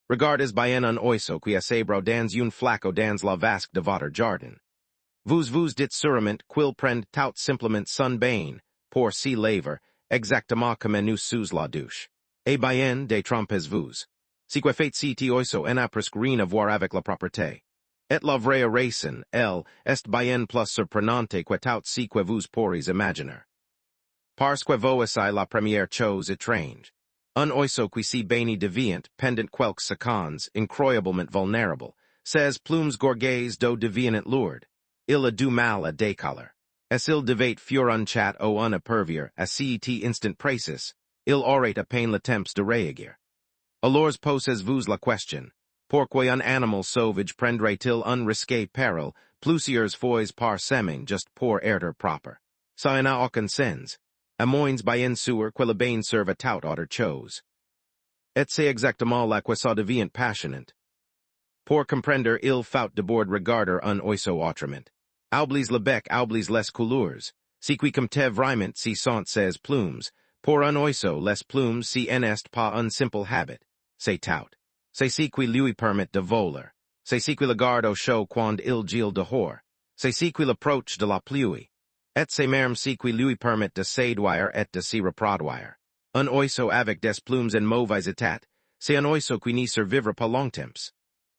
Regardes bien un oiseau qui a sabro dans une flaque dans la vasque de votre jardin. Vous dit sûrement qu'il prenait tout simplement son bain, pour si laver, exactement comme nous sous la douche. Et bien des trompes vous. Si que fait cet oiseau en presque rien à voir avec la propreté. Et la vraie raison, elle, est bien plus surprenante que tout si que vous pourriez imaginer. Parce que voici la première chose étrange. Un oiseau qui si béni devient, pendant quelques secondes, incroyablement vulnérable, ses plumes gorgées do deviennent lourdes. Il a du mal à décoller. S'il devait faire un chat ou un apervir à cet instant précis, il aurait à peine le temps de réagir. Alors posez-vous la question, pourquoi un animal sauvage prendrait-il un risqué péril plusieurs fois par semaine juste pour être propre? Ça n'a aucun sens. À moins bien sûr que le bain serve à tout autre chose. Et c'est exactement la que ça devient passionnant. Pour comprendre il faut d'abord regarder un oiseau autrement. Oubliez le bec, oubliez les couleurs. Si qui compte vraiment si sont ses plumes, pour un oiseau les plumes si n'est pas un simple habit. C'est tout. C'est si qui lui permet de voler. C'est si qui le garde au chaud quand il gèle dehors. C'est si qui l'approche de la pluie. Et c'est même si qui lui permet de séduire et de s'y reproduire. Un oiseau avec des plumes en mauvais état, c'est un oiseau qui n'y survivra pas longtemps.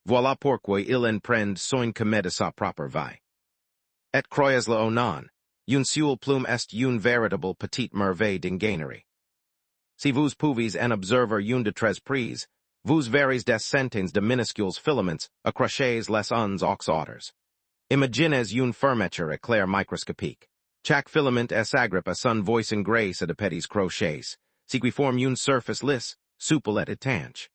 Voilà pourquoi il en prend soin comme de sa propre vie. Et croyez-le ou non, une seule plume est une véritable petite merveille d'ingénierie. Si vous pouvez en observer une de tres prises, vous verrez des centaines de minuscules filaments accrochés les uns aux autres. Imaginez une fermeture éclair microscopique. Chaque filament s'agrippe à son voisin grâce à de petits crochets, si qui forme une surface lisse, souple et étanche.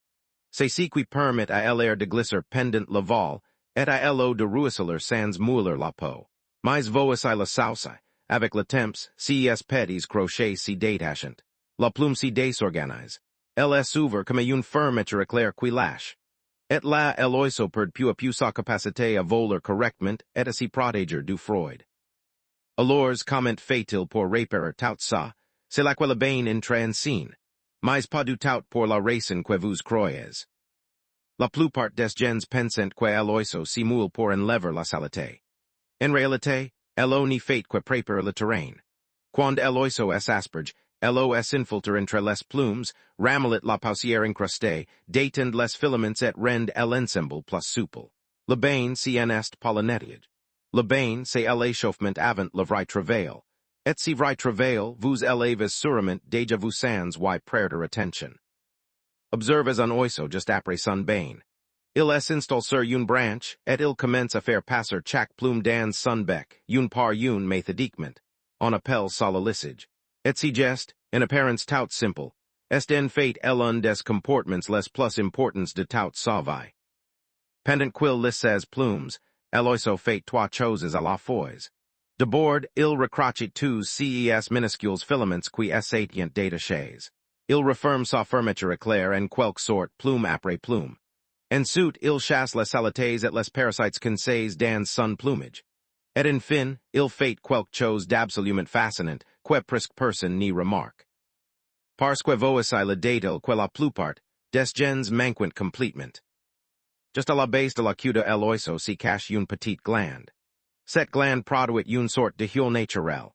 C'est ce qui permet à l'air de glisser pendant le vol, et à l'eau de ruisseler sans mouler la peau. Mais voici la sauce, avec le temps, ces petits crochets si détachent. La plume si désorganise. Elle s'ouvre comme une fermeture éclair qui lâche. Et là, l'oiseau perd peu à peu sa capacité à voler correctement et à s'y protéger du froid. Alors, comment fait-il pour réparer tout ça? C'est là que le bain entre en scène. Mais pas du tout pour la raison que vous croyez. La plupart des gens pensent que l'oiseau simule pour enlever la saleté. En réalité, l'eau n'y fait que préparer le terrain. Quand l'oiseau s'asperge, l'eau s'infiltre entre les plumes, ramelit la poussière incrustée, détend les filaments et rend l'ensemble plus souple. Le bain si en est pas le nettoyage. Le bain c'est l'échauffement avant le vrai travail. Et si vrai travail vous élève sûrement déjà vous sans y prêter attention. Observez un oiseau juste après son bain. Il s'installe sur une branche, et il commence à faire passer chaque plume dans son bec, une par une méthodiquement. On appelle ça le lissage. Et si geste, en apparence tout simple, est en fait l'un des comportements les plus importants de toute sa vie. Pendant qu'il lisse ses plumes, l'oiseau fait trois choses à la fois. D'abord, il recroche tous ces minuscules filaments qui s'étient détachés. Il referme sa fermeture éclair en quelque sorte plume après plume. Ensuite, il chasse les saletés et les parasites coincés dans son plumage. Et enfin, il fait quelque chose d'absolument fascinant que presque personne n'y remarque. Parce que voici le détail que la plupart des gens manquent complètement. Juste à la base de la queue de l'oiseau s'y cache une petite glande. Cette glande produit une sorte de huile naturelle.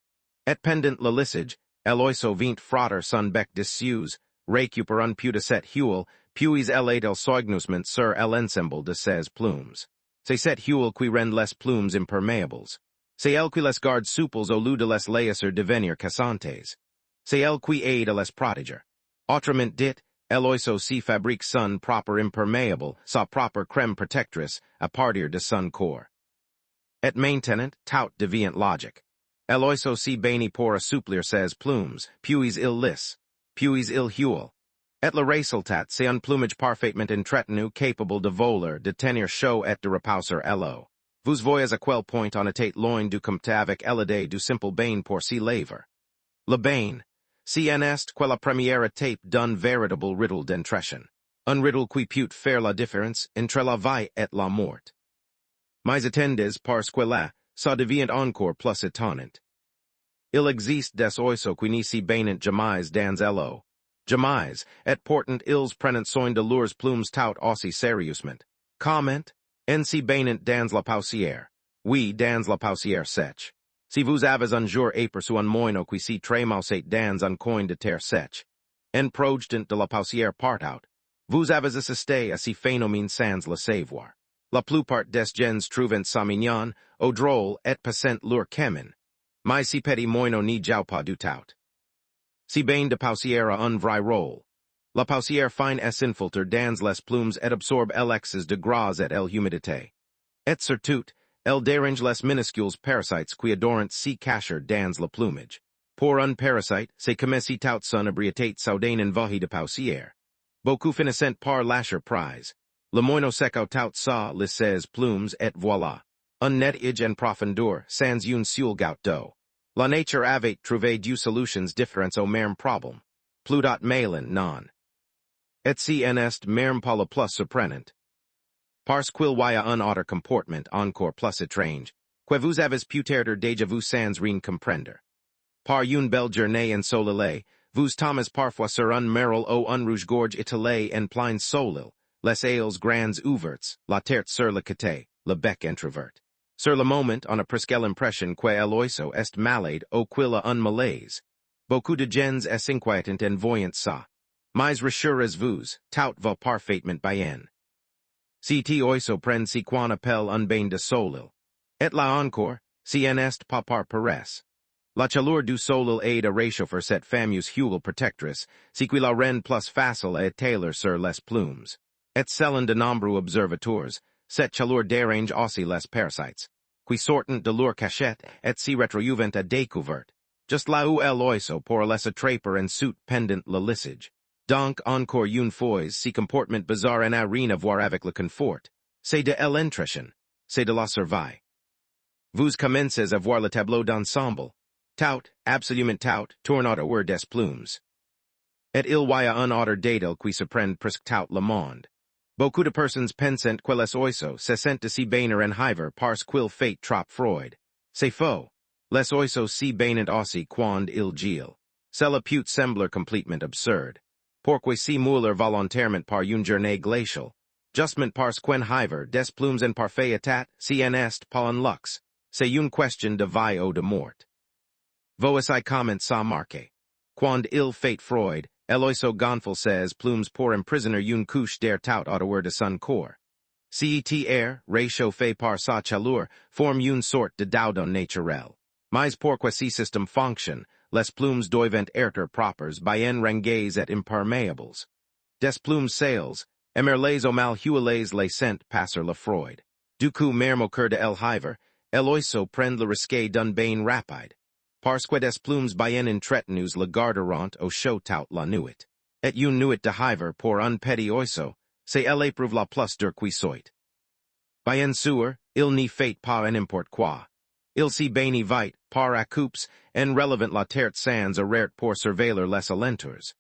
Et pendant le lissage, l'oiseau vient frotter son bec dessus, récupère un peu de cette huile, puis elle est el soignousement sur l'ensemble de ses plumes. C'est cette huile qui rend les plumes imperméables. C'est elle qui les garde souples au lieu de les laisser devenir cassantes. C'est elle qui aide à les protéger. Autrement dit, l'oiseau s'y fabrique son propre imperméable, sa propre crème protectrice, à partir de son corps. Et maintenant, tout devient logique. L'oiseau s'y bénit pour assouplir ses plumes, puis il lisse, puis il huile. Et le résultat, c'est un plumage parfaitement entretenu capable de voler, de tenir chaud et de repousser l'eau. Vous voyez à quel point on était loin du compte avec l'idée du simple bain pour s'y laver. Le bain, si en est que la première étape d'un véritable riddle d'entretien. Un riddle qui peut faire la différence entre la vie et la mort. Mais attendez parce que là, ça devient encore plus étonnant. Il existe des oiseaux qui n'y s'y baignent jamais dans l'eau. Jamais, et portant ils prenant soin de leurs plumes tout aussi sérieusement. Comment? Nc baignent dans la poussière. Oui, dans la poussière sèche. Si vous avez un jour aperçu un moineau qui si trémoussait dans un coin de terre sèche, en projetant de la poussière part out, vous avez assisté à ce phénomène sans le savoir. La plupart des gens trouvent ça mignon, ou drôle, et passent leur chemin. Mais si petit moineau n'y joue pas du tout. Si bain de poussière a un vrai rôle. La poussière fine s'infiltre dans les plumes et absorbe l'excès de gras et l'humidité. Et surtout, elle dérange les minuscules parasites qui adorent si cacher dans le plumage. Pour un parasite, c'est comme si tout son abriétate soudain envahi de poussière. Beaucoup finissent par lâcher prise. Le moineau seco tout ça les ses plumes et voilà. Un nettage en profondeur, sans une seule goutte d'eau. La nature avait trouvé deux solutions différentes au même problème. Plutôt malin non. Et si en est même pas le plus surprenant. Parce qu'il y a un autre comportement encore plus étrange, que vous avez peut-être déjà vu sans rien comprendre. Par une belle journée ensoleillée, vous tombez parfois sur un merle ou un rouges-gorges étalé en plein soleil, les ailes grandes ouvertes, la tête sur le côté, le bec entrouvert. Sur le moment, on a presque l'impression que l'oiseau est malade ou qu'il a un malaise. Beaucoup de gens s'inquiètent en voyant ça. Mais rassurez-vous, tout va parfaitement bien. Si oiseau prend si qu'on appelle un bain de soleil. Et là encore, si en est pas par paresse. La chaleur du soleil aide à réchauffer cette fameuse huile protectrice, si qui la rend plus facile à étaler sur les plumes. Et selon de nombreux observateurs, cette chaleur dérange aussi les parasites, qui sortent de leur cachette et si retrouvent à découvert, just là où l'oiseau pour les attraper en suit pendant le lissage. Donc encore une fois si comportement bizarre n'a rien à voir avec le confort, c'est de l'entretien, c'est de la survie. Vous commencez à voir le tableau d'ensemble. Tout, absolument tout, tourne autour des plumes. Et il y a un autre détail qui surprend presque tout le monde. Beaucoup de personnes pensent que les oiseaux se sentent si baigner en hiver parce qu'ils fait trop froid. C'est faux. Les oiseaux si baignent aussi quand ils gèlent. Cela peut sembler complètement absurde. Pourquoi si mouler volontairement par une journée glaciale? Justement parce qu'en hiver, des plumes en parfait état, si en est pas en luxe. C'est une question de vie ou de mort. Voici comment ça marque. Quand il fait froid, l'oiseau gonfle ses plumes pour emprisonner une couche d'air tout autour de son corps. Cet air, réchauffé par sa chaleur, forme une sorte de daudon naturel. Mais pourquoi si système fonctionne, les plumes doivent être propres, bien rangées et imperméables. Des plumes sales, emerles ou mal huilées les sent passer le froid. Du coup même au cœur de hiver, l'oiseau prend le risque d'un bain rapide. Parce que des plumes bien entretenues le garderont au chaud tout la nuit. Et une nuit de hiver pour un petit oiseau, c'est l'éprouve la plus dur qui soit. Bien sûr, il n'y fait pas n'importe quoi. Il si baigni vite, par à coups, en relevant la terre sans arrêt pour surveiller les alentours.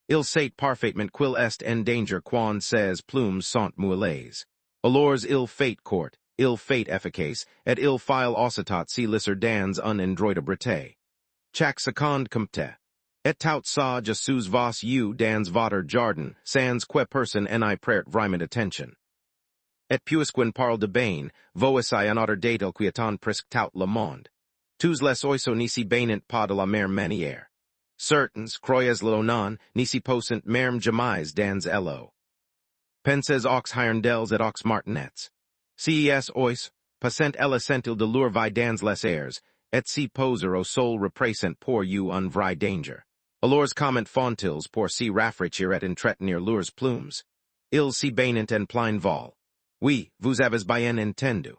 Il sait parfaitement qu'il est en danger quand ses plumes sont mouillées. Alors il fait court, il fait efficace, et il file aussitôt si lisser dans un endroit de breté. Chaque seconde compte. Et tout ça je sous vos yeux dans votre jardin, sans que personne n'y prête vraiment attention. Et puisqu'on parle de bain, voici un autre détail qui attend presque tout le monde. Tous les oiseaux n'y baignent pas de la même manière. Certains, croyez-le ou non, n'y posent même jamais dans l'eau. Pensez aux hirondelles et aux martinets. Ces oiseaux, passent l'essentiel de leur vie dans les airs, et si poser au sol représente pour you un vrai danger. Alors comment font-ils pour si rafraîchir et entretenir leurs plumes? Ils si baignent en plein vol. Oui, vous avez bien entendu.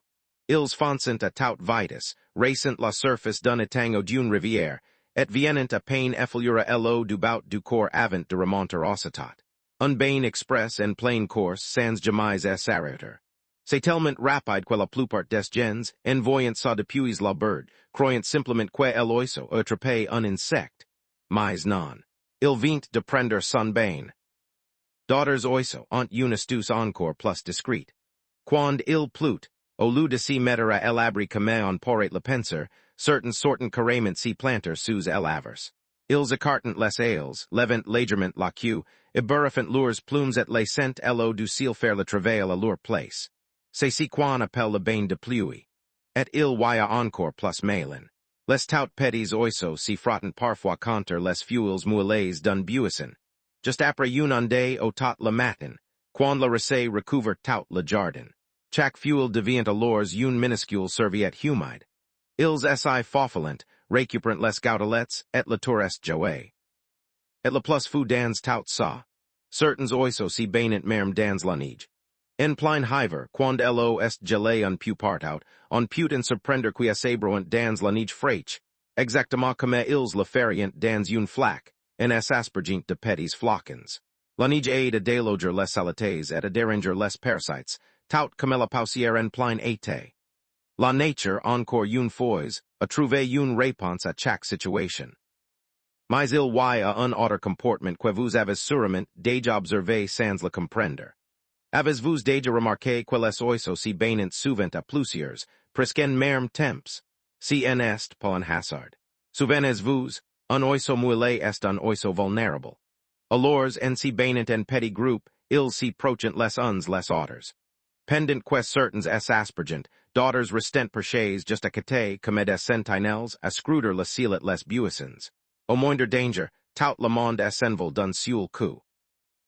Ils foncent à toute vitesse, racent la surface d'un étang ou d'une rivière, et viennent à peine effleurer l'eau du bout du corps avant de remonter aussitôt. Un bain express en pleine course sans jamais s'arrêter. C'est tellement rapide que la plupart des gens, en voyant ça depuis la bird, croyant simplement que l'oiseau attrapé un insecte. Mais non. Il vient de prendre son bain. D'autres oiseaux ont une astuce encore plus discrète. Quand il pleut, au lieu de s'y mettre à l'abri comme on pourrait le penser, certains sortent carrément s'y planter sous l'avers. Ils écartent les ailes, levant légèrement la queue, éberifant leurs plumes et les sent lo du ciel faire le travail à leur place. C'est si qu'on appelle le bain de pluie. Et il y a encore plus malin. Les tout petits oiseaux si frottent parfois contre les feuilles moelleuses d'un buisson. Just après une onde au tot le matin, quand le rosée recouvre tout le jardin. Chaque feuille devient alors une minuscule serviette humide. Ils essaient faufilant, récupérant les gouttelettes, et le tourist jouet. Et le plus fou dans tout ça. Certains oiseaux si baignent même dans la neige. En plein hiver, quand lo est gelé en peu partout, on peut en surprendre qui s'ébrouent dans la neige fraîche, exactement comme ils le feriant dans une flaque, en aspergent de petits flocons. La neige aide à déloger les saletés et à déranger les parasites, tout comme la poussière en plein été. La nature encore une fois a trouvé une réponse à chaque situation. Mais il y a un autre comportement que vous avez sûrement déjà observé sans le comprendre. Avez-vous déjà remarqué que les oiseaux si baignent souvent à plusieurs, presque en même temps? Si en est pas un hasard. Souvenez-vous, un oiseau moelleux est un oiseau vulnérable. Alors en si baignent en petit groupe, ils si prochent les uns les autres. Pendant que certains aspergent, d'autres restent perchés just à côté comme des sentinelles à scruter le ciel les buissons. Au moindre danger, tout le monde s'envole d'un seul coup.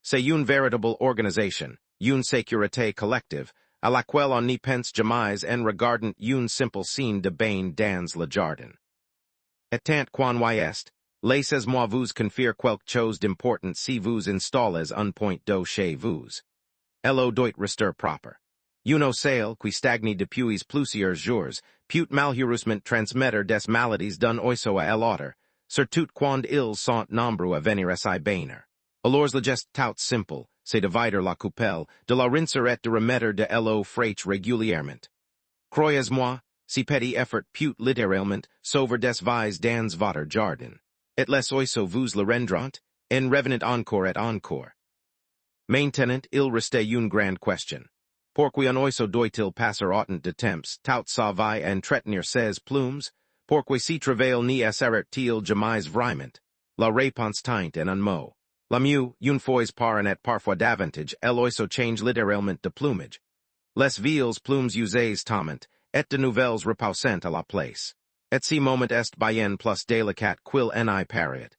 C'est une véritable organisation, une sécurité collective, à laquelle on n'y pense jamais en regardant une simple scène de bain dans le jardin. Et tant qu'on y est, laissez-moi vous confier quelque chose d'important si vous installez un point d'eau chez vous. Elo doit rester propre. Une sale qui stagne depuis plusieurs jours, peut malheureusement transmettre des maladies d'un oiseau à l'autre, surtout quand ils sont nombreux à venir s'y baigner. Alors le geste tout simple, c'est de vider la coupelle, de la rincer et de remettre de l'eau fraîche régulièrement. Croyez-moi, si petit effort peut littéralement sauver des vies dans votre jardin. Et les oiseaux vous le rendront, en revenant encore et encore. Maintenant, il reste une grande question. Pourquoi un oiseau doit-il passer autant de temps, tout sa vie à entretenir ses plumes? Pourquoi si travail n'y s'arrête-t-il jamais vraiment? La réponse tient en un mot. La mieux, une fois par an et parfois davantage, l'oiseau change littéralement de plumage. Les vieilles plumes usées tombent, et de nouvelles reposent à la place. Et si moment est bien plus délicat qu'il n'y paraît.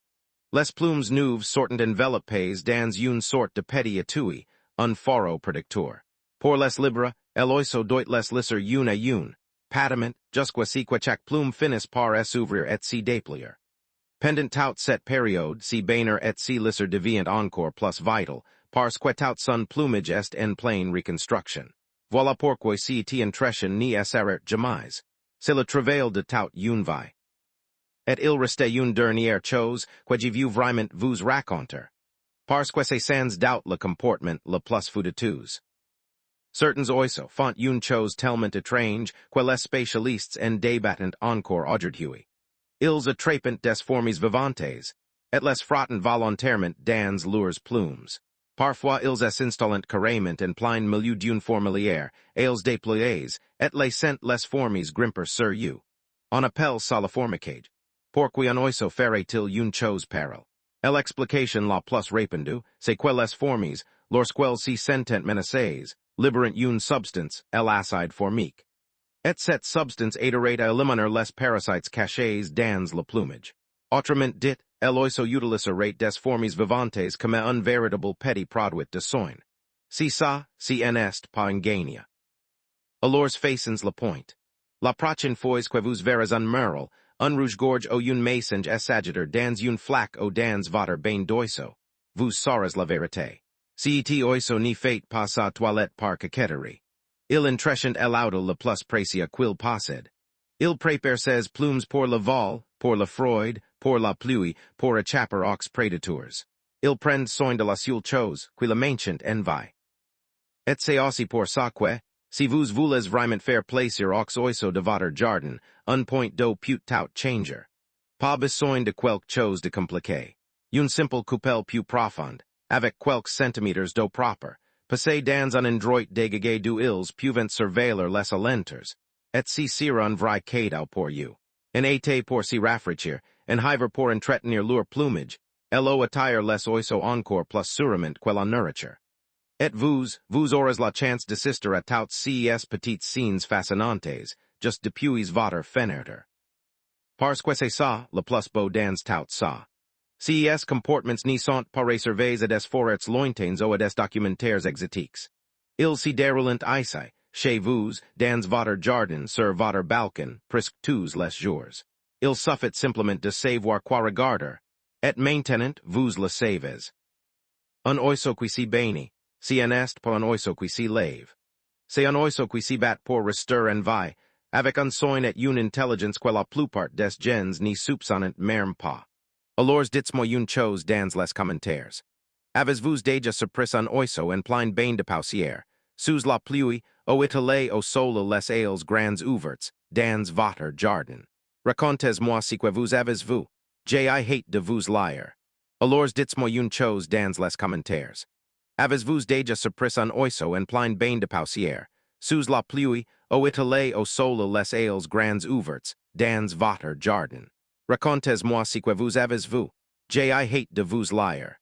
Les plumes neuves sortent enveloppées dans une sorte de petit étui, un faro protecteur. Pour les libres, l'oiseau doit les lisser une à une, patamment, jusqu'à ce que chaque plume finisse par s'ouvrir et se déplier. Pendant toute cette période, si baigner et si lisser devient encore plus vital, parce que tout son plumage est en pleine reconstruction. Voilà pourquoi si t'entretien n'y s'arrête jamais. C'est le travail de toute une vie. Et il reste une dernière chose que je veux vraiment vous raconter. Parce que c'est sans doute le comportement le plus foutueux. Certains oiseaux font une chose tellement étrange que les spécialistes en débattent encore aujourd'hui. Ils attrapent des formes vivantes, et les frottent volontairement dans leurs plumes. Parfois ils s'installent carrément en plein milieu d'une fourmilière, ils déploient, et les sentent les formes grimper sur eux. On appelle ça le formicage. Pourquoi un oiseau ferait-il une chose pareille? L'explication la plus répandue, c'est que les formes, lorsqu'elles se sentent menacées, libérant une substance, l'acide formique. Et cette substance aiderait à éliminer les parasites cachés dans le plumage. Autrement dit, l'oiseau utiliserait des formes vivantes comme un véritable petit produit de soin. Si ça, si en est pas ingénieux. Alors faisons le point. La prochaine fois que vous verrez un merle, un rouges-gorges ou une mésange s'agiter dans une flaque ou dans votre bain d'oiseau, vous saurez la vérité. Si et oiseau n'y fait pas sa toilette par coquetterie. Il entretient l'auto le plus précieux qu'il possède. Il prépare ses plumes pour le vol, pour le froid, pour la pluie, pour échapper aux prédateurs. Il prend soin de la seule chose, qui le maintient en vie. Et c'est aussi pour ça que, si vous voulez vraiment faire plaisir aux oiseaux de votre jardin, un point d'eau peut tout changer. Pas besoin de quelque chose de compliqué. Une simple coupelle plus profonde, avec quelques centimètres d'eau propre, passé dans un endroit dégagé d'où ils peuvent surveiller les alenters, et si sera un vrai cadeau pour you. En été pour s'y rafraîchir, en hiver pour entretenir leur plumage, lo attire les oiseaux encore plus sûrement que la nourriture. Et vous aurez la chance d'assister à toutes ces petites scenes fascinantes, just depuis votre fenêtre. Parce que c'est ça, le plus beau dans tout ça. Ces comportements ne sont pas réservés à des forêts lointaines ou à des documentaires exotiques. Ils se déroulent ici, chez vous, dans votre jardin, sur votre balcon, presque tous les jours. Il suffit simplement de savoir quoi regarder, et maintenant vous le savez. Un oiseau qui se baigne, c'est un est pas un oiseau qui se lave. C'est un oiseau qui se bat pour rester en vie, avec un son et une intelligence que la plupart des gens ne soupçonnent même pas. Alors dites-moi une chose dans les commentaires. Avez-vous déjà surpris un oiseau en plein bain de poussière, sous la pluie, ou étalé au sol les ailes grands ouvertes, dans votre jardin? Racontez-moi ce que vous avez vu. J'ai hâte de vous lire. Alors dites-moi une chose dans les commentaires. Avez-vous déjà surpris un oiseau en plein bain de poussière, sous la pluie, ou étalé au sol les ailes grands ouvertes, dans votre jardin? Racontez-moi ce que vous avez vu. J'ai hâte de vous lire.